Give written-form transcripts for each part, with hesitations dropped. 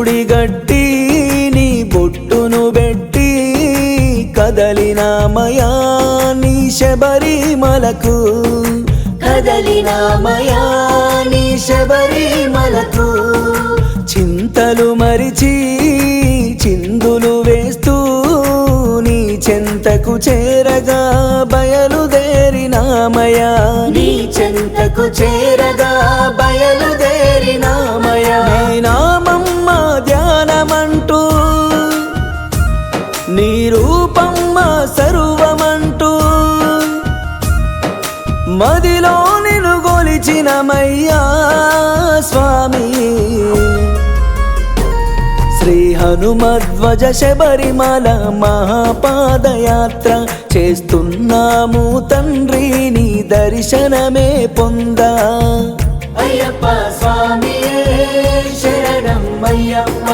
ఇరుముడి గట్టి నీ బొట్టును బెట్టి కదలినామయా నీ శబరిమలకు కదలినామయా నీ శబరిమలకు చింతలు మరిచి చిందులు వేస్తూ నీ చెంతకు చేరగా బయలుదేరినామయా నీ చెంతకు చేరగా బయలుదేరినామయా నీ నామమ్మ ధ్యానమంటూ నీ రూపమ్మ సర్వమంటూ మదిలో నిన్ను గొలిచినమయ్యా స్వామి శ్రీ హనుమధ్వజ శబరిమల మహాపాదయాత్ర చేస్తున్నాము తండ్రి నీ దర్శనమే పొందా అయ్యప్ప స్వామియే శరణం అయ్యప్ప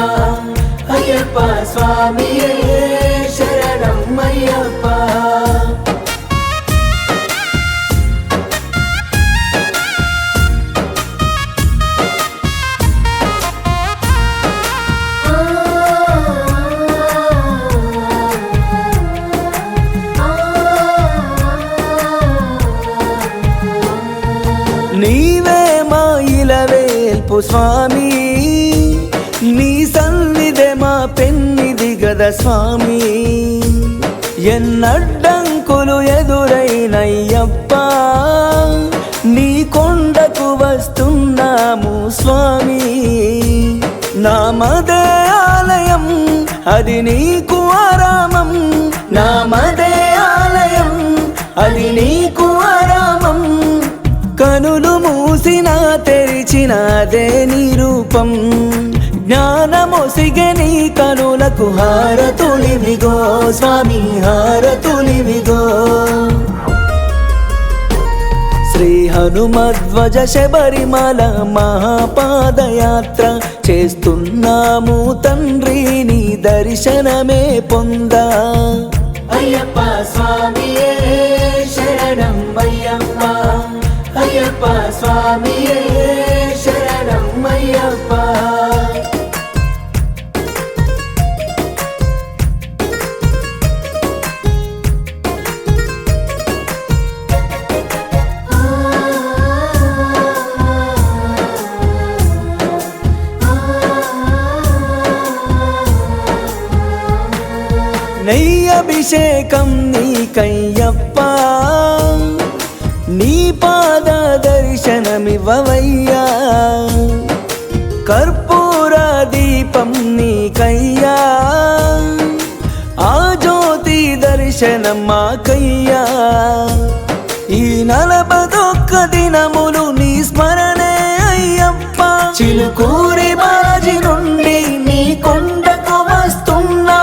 అయ్యప్ప స్వామియే శరణం అయ్యప్ప నీవే మా ఇలవేల్పు స్వామి నీ సన్నిధే మా పెన్నిది గద స్వామి ఎన్నడ్డంకులు ఎదురైనయ్యప్ప నీ కొండకు వస్తున్నాము స్వామి నామదే ఆలయం అది నీకు ఆరామం నామదే ఆలయం అది నీకు ఆరామం కనులు మూసిన తెరిచినదే నీ రూపం జ్ఞానమొసిగే నీ కనులకు హారతులివిగో స్వామి హారతులివిగో శ్రీ హనుమధ్వజ శబరిమల మహాపాదయాత్ర చేస్తున్నాము తండ్రి నీ దర్శనమే పొందా అయ్యప్ప స్వామియే శరణం అయ్యప్ప అయ్యప్ప స్వామియే శరణం అయ్యప్ప నెయ్యభిషేకం నీకయ్యప్ప నీ పాద దర్శనమివ్వవయ్యా కర్పూర దీపం నీకయ్యా ఆ జ్యోతి దర్శనం మాకయ్యా ఈ 41 దినములు నీ స్మరణే అయ్యప్ప చిలుకూరి బాజి నుండి నీ కొండకు వస్తున్నా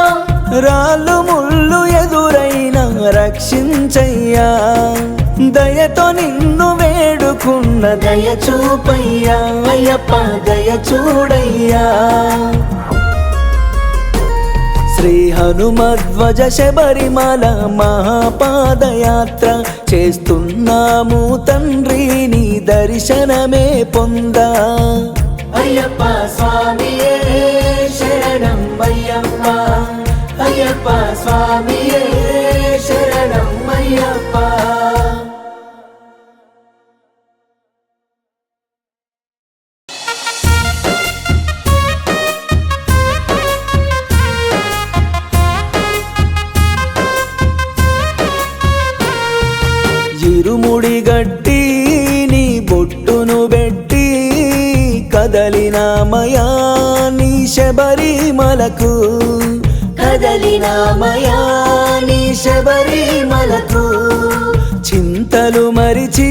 రాళ్ళు ముళ్ళు ఎదురైన రక్షించయ్యా దయతో నిన్ను వేడుకున్న దయ చూపయ్యా అయ్యప్ప దయ చూడయ్యా శ్రీ హనుమధ్వజ శబరిమల మహాపాదయాత్ర చేస్తున్నాము తండ్రి నీ దర్శనమే పొందా అయ్యప్ప స్వామియే శరణం అయ్యప్ప అయ్యప్ప స్వామియే శరణం అయ్యప్ప ఇరుముడి గట్టి నీ బొట్టును బెట్టి కదలినామయా నీ శబరిమలకు కదలినామయా నీ శబరిమలకు చింతలు మరిచి